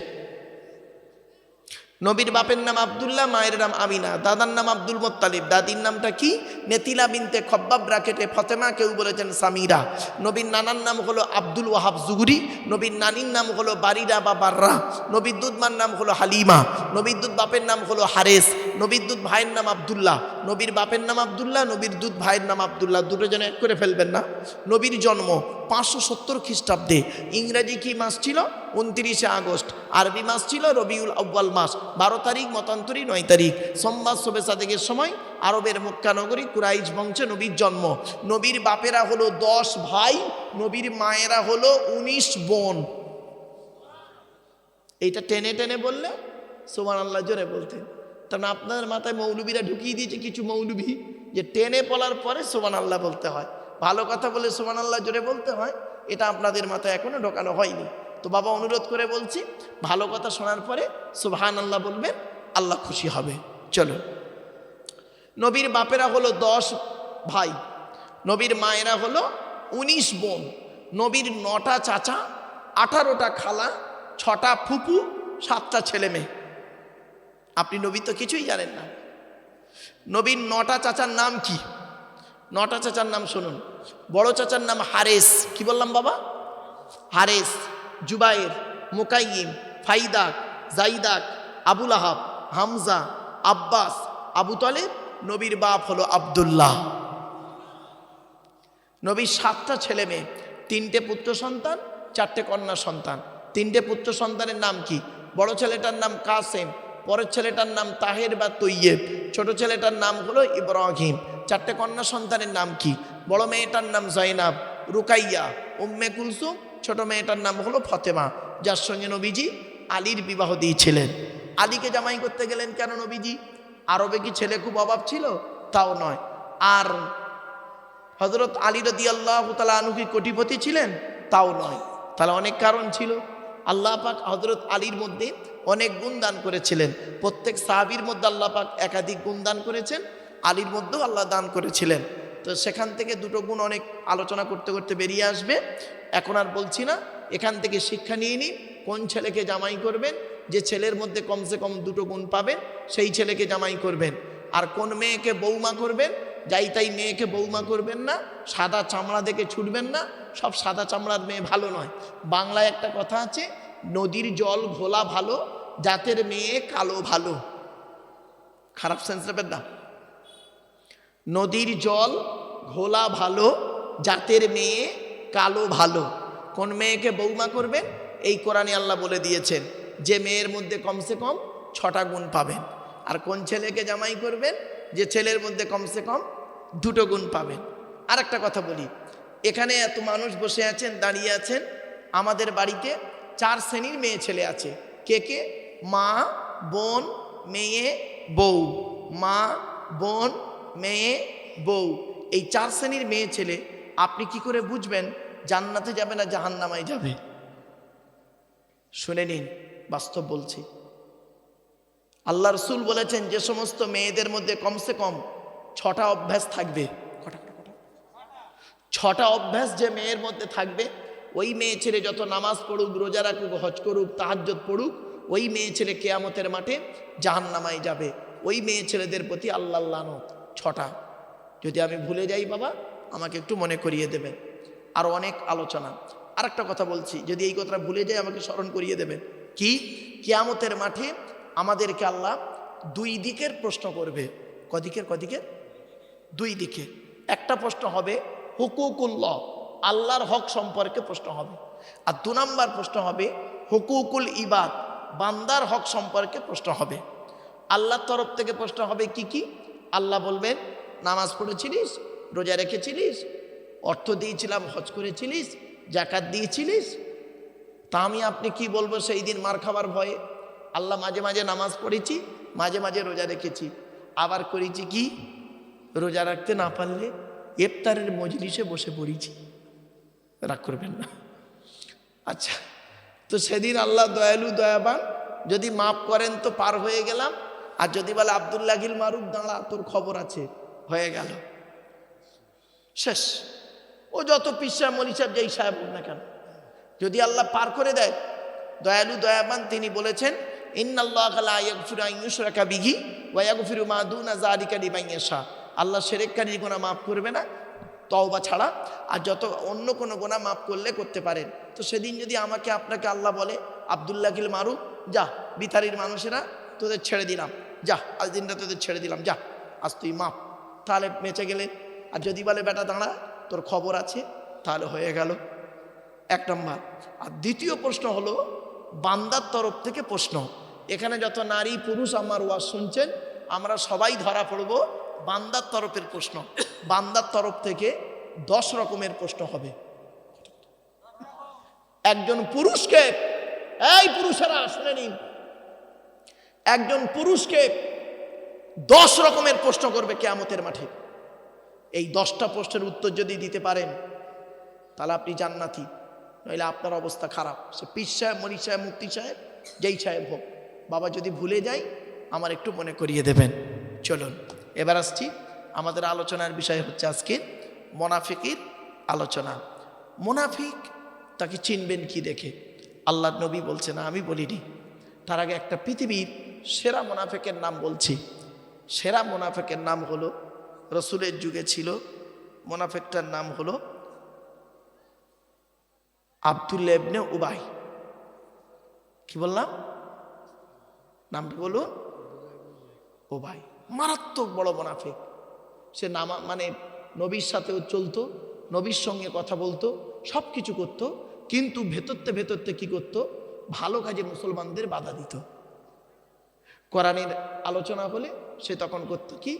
নবীর বাপের নাম আব্দুল্লাহ, মায়ের নাম আমিনা, দাদার নাম আব্দুল মুত্তালিব, দাদির নামটা কি? নেতিলা বিনতে খব্বাব, ব্রাকেটে ফতেমা, কেউ বলেছেন সামিরা। নবীর নানার নাম হলো আব্দুল ওয়াহাব জুহরি, নবীর নানির নাম হলো বারিরা বা বাররা, নবীর দুধমার নাম হলো হালিমা, নবীর দুধ বাপের নাম হলো হারেস, নবীর দুধ ভাইয়ের নাম আব্দুল্লাহ, নবীর বাপের নাম আব্দুল্লাহ, নবীর দুধ ভাইয়ের নাম আব্দুল্লাহ, দুটো যেন এক করে ফেলবেন না। নবীর জন্ম 570 খ্রিস্টাব্দে। ইংরেজি কি মাস ছিল? 29শে আগস্ট। আরবি মাস ছিল রবিউল আউয়াল মাস, 12 তারিখ, মতান্তরী 9 তারিখ। সোমবার শবে সাদেকের সময় আরবের মক্কা নগরী কুরাইশ বংশে নবীর জন্ম। নবীর বাপেরা হলো 10 ভাই, নবীর মায়েরা হলো 19 বোন। এইটা টেনে টেনে বললে সুবহানাল্লাহ জোরে বলতেন। কারণ আপনার মাথায় মৌলবীরা ঢুকিয়ে দিয়েছে কিছু মৌলবী, যে টেনে বলার পরে সুবহানাল্লাহ বলতে হয়, ভালো কথা বলে সুবহানাল্লাহ জোরে বলতে হয়। এটা আপনাদের মাথায় এখনো ঢোকানো হয়নি। তো বাবা, অনুরোধ করে বলছি, ভালো কথা শোনার পরে সুবহানাল্লাহ বলবেন, আল্লাহ খুশি হবে। চলো, নবীর বাপেরা হলো 10 ভাই, নবীর মায়েরা হলো 19 বোন, নবীর 9টা চাচা, 18টা খালা, 6টা ফুপু, 7টা ছেলে মেয়ে। আপনি নবী তো কিছুই জানেন না। নবীর 9টা চাচার নাম কি? 9টা চাচার নাম শুনুন। বড় চাচার নাম হারেস, কি বললাম বাবা? হারেস, জুবাইর, মুকাইম, ফাইদাক, জাইদাক, আবুল আহাব, হামজা, আব্বাস, আবু তালেব। নবীর বাপ হলো আব্দুল্লাহ। নবীর 7টা ছেলে মেয়ে, 3টে পুত্র সন্তান, 4টে কন্যা সন্তান। 3টে পুত্র সন্তানের নাম কি? বড় ছেলেটার নাম কাসেম, পরের ছেলেটার নাম তাহের বা তৈয়েব, ছোট ছেলেটার নাম হলো ইব্রাহিম। 4টে কন্যা সন্তানের নাম কি? বড় মেয়েটার নাম জয়নাব, রুকাইয়া, উম্মে কুলসুম, ছোট মেয়েটার নাম হলো ফতেমা, যার সঙ্গে নবীজি আলীর বিবাহ দিয়েছিলেন। আলীকে জামাই করতে গেলেন কেন নবীজি? আরবে কি ছেলে খুব অভাব ছিল? তাও নয়। আর হযরত আলী রাদিয়াল্লাহু তাআলা আনহু কি কোটিপতি ছিলেন? তাও নয়। তাহলে অনেক কারণ ছিল। আল্লাহ পাক হযরত আলীর মধ্যে অনেক গুণ দান করেছিলেন। প্রত্যেক সাহাবীর মধ্যে আল্লাহ পাক একাধিক গুণ দান করেছেন, আলীর মধ্যেও আল্লাহ দান করেছিলেন। তো সেখান থেকে দুটো গুণ অনেক আলোচনা করতে করতে বেরিয়ে আসবে, এখন আর বলছি না। এখান থেকে শিক্ষা নিয়ে নিন, কোন ছেলেকে জামাই করবেন, যে ছেলের মধ্যে কমসে কম দুটো গুণ পাবেন সেই ছেলেকে জামাই করবেন। আর কোন মেয়েকে বৌমা করবেন, যাই তাই মেয়েকে বৌমা করবেন না, সাদা চামড়া দেখে ছুটবেন না, সব সাদা চামড়ার মেয়ে ভালো নয়। বাংলায় একটা কথা আছে, নদীর জল ঘোলা ভালো, জাতের মেয়ে কালো ভালো। খারাপ সেন্স নেবেন না। নদীর জল ঘোলা ভালো, জাতের মেয়ে কালো ভালো। কোন মেয়েকে বৌমা করবেন, এই কোরআনে আল্লাহ বলে দিয়েছেন যে মেয়ের মধ্যে কমসে কম 6টা গুণ পাবেন। আর কোন ছেলেকে জামাই করবেন, যে ছেলের মধ্যে কমসে কম 2টো গুণ পাবেন। আর একটা কথা বলি, এখানে এত মানুষ বসে আছেন, দাঁড়িয়ে আছেন, আমাদের বাড়িতে 4 শ্রেণীর মেয়ে ছেলে আছে। কে কে? মা, বোন, মেয়ে, বউ। মা, বোন, মেয়ে, বউ। এই 4 শ্রেণীর মেয়ে ছেলে আপনি কি করে বুঝবেন জান্নাতে যাবে না জাহান্নামায় যাবে? শুনে নিন, বাস্তব বলছি। আল্লাহ রসুল বলেছেন যে সমস্ত মেয়েদের মধ্যে কমসে কম 6টা অভ্যাস থাকবে, 6টা অভ্যাস যে মেয়ের মধ্যে থাকবে, ওই মেয়ে ছেলে যত নামাজ পড়ুক, রোজা রাখুক, হজ করুক, তাহাজ্জুদ পড়ুক, ওই মেয়ে ছেলে কিয়ামতের মাঠে জাহান্নামায় যাবে। ওই মেয়ে ছেলেদের প্রতি আল্লাহর লানত 6টা। যদি আমি ভুলে যাই বাবা, আমাকে একটু মনে করিয়ে দেবেন। আর অনেক আলোচনা। আর একটা কথা বলছি, যদি এই কথাটা ভুলে যাই আমাকে স্মরণ করিয়ে দেবেন। কি? কিয়ামতের মাঠে আমাদেরকে আল্লাহ 2 দিকের প্রশ্ন করবে। কদিকের? 2 দিকে। একটা প্রশ্ন হবে হুকুকুল্লাহ, আল্লাহর হক সম্পর্কে প্রশ্ন হবে। আর 2 নাম্বার প্রশ্ন হবে হুকুকুল ইবাদ, বান্দার হক সম্পর্কে প্রশ্ন হবে। আল্লাহর তরফ থেকে প্রশ্ন হবে কি কি? আল্লাহ বলবেন, নামাজ পড়েছিলিস, রোজা রেখেছিলিস, অর্থ দিয়েছিলাম, হজ করেছিলিস, জাকাত দিয়েছিলিস? তা আমি আপনি কি বলবো সেই দিন মার খাবার ভয়ে? আল্লাহ, মাঝে মাঝে নামাজ পড়েছি, মাঝে মাঝে রোজা রেখেছি, আবার করেছি কি, রোজা রাখতে না পারলে ইফতারের মজলিসে বসে পড়েছি। রাগ করবেন না। আচ্ছা, তো সেদিন আল্লাহ দয়ালু দয়াবান, যদি মাফ করেন তো পার হয়ে গেলাম, আর যদি বলে আব্দুল্লাহিল মারুফ দাঁড়া, তোর খবর আছে, হয়ে গেল, শেষ। ও যত পীর সাহেব, মলি সাহেব, যেই সাহেব হোক না কেন, যদি আল্লাহ পার করে দেয়, দয়ালু দয়াবান তিনি বলেছেন, ইন্নাল্লাহা লা ইয়াগফিরু আন ইউশরাকা বিহি ওয়া ইয়াগফিরু মা দুনা যালিকা লিমান ইয়াশা। আল্লাহ শিরককারীর গুনাহ মাফ করবে না তওবা ছাড়া, আর যত অন্য কোনো গুনাহ মাফ করলে করতে পারেন। তো সেদিন যদি আমাকে আপনাকে আল্লাহ বলে, আব্দুল্লাহিল মারুফ যা, বিতারির মানুষেরা তোদের ছেড়ে দিলাম, যা আজ দিনটা তোদের ছেড়ে দিলাম, যা আজ তুই মাফ, তাহলে বেঁচে গেলেন। আর যদি বলে বেটা দাঁড়া, তোর খবর আছে, তাহলে হয়ে গেল। 1 নম্বর। আর দ্বিতীয় প্রশ্ন হলো বান্দার তরফ থেকে প্রশ্ন। এখানে যত নারী পুরুষ আমার ওয়াজ শুনছেন, আমরা সবাই ধরা পড়ব বান্দার তরফের প্রশ্ন। বান্দার তরফ থেকে 10 রকমের প্রশ্ন হবে। একজন পুরুষকে, এই পুরুষেরা শুনে নিন, একজন পুরুষকে 10 রকমের প্রশ্ন করবে কিয়ামতের মাঠে। এই 10টা প্রশ্নের উত্তর যদি দিতে পারেন, তাহলে আপনি জান্নাতি, নইলে আপনার অবস্থা খারাপ। সে পীর সাহেব, মনি সাহেব, মুফতি সাহেব, যেই সাহেব হোক। বাবা যদি ভুলে যাই আমার একটু মনে করিয়ে দেবেন। চলুন এবার আসছি, আমাদের আলোচনার বিষয় হচ্ছে আজকে মুনাফিকের আলোচনা। মুনাফিক তাকে চিনবেন কি দেখে? আল্লাহর নবী বলছেন, আমি বলিনি। তার আগে একটা পৃথিবীর সেরা মুনাফিকের নাম বলছি। সেরা মুনাফিকের নাম হলো, রসুলের যুগে ছিল, মুনাফিকটার নাম হলো আব্দুল্লাহ ইবনে উবাই। কি বললাম? নামটা বলুন। উবাই মারাত্মক বড় মুনাফিক। সে মানে নবীর সাথেও চলতো, নবীর সঙ্গে কথা বলতো, সব কিছু করতো, কিন্তু ভেতরতে ভেতরতে কি করতো? ভালো কাজে মুসলমানদের বাধা দিত। কোরআনের আলোচনা হলে সে তখন করতো কি,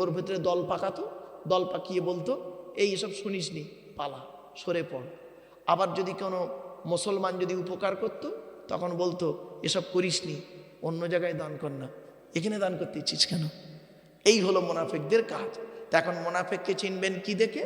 ওর ভেতরে দল পাকাতো, দল পাকিয়ে বলতো, এই এসব শুনিসনি, পালা, সরে পড়। আবার যদি কোনো মুসলমান যদি উপকার করত তখন বলতো এসব করিসনি, অন্য জায়গায় দান কর না, এখানে দান করতে ইচ্ছিস কেন? এই হলো মুনাফিকদের কাজ। তা এখন মুনাফিককে চিনবেন কি দেখে?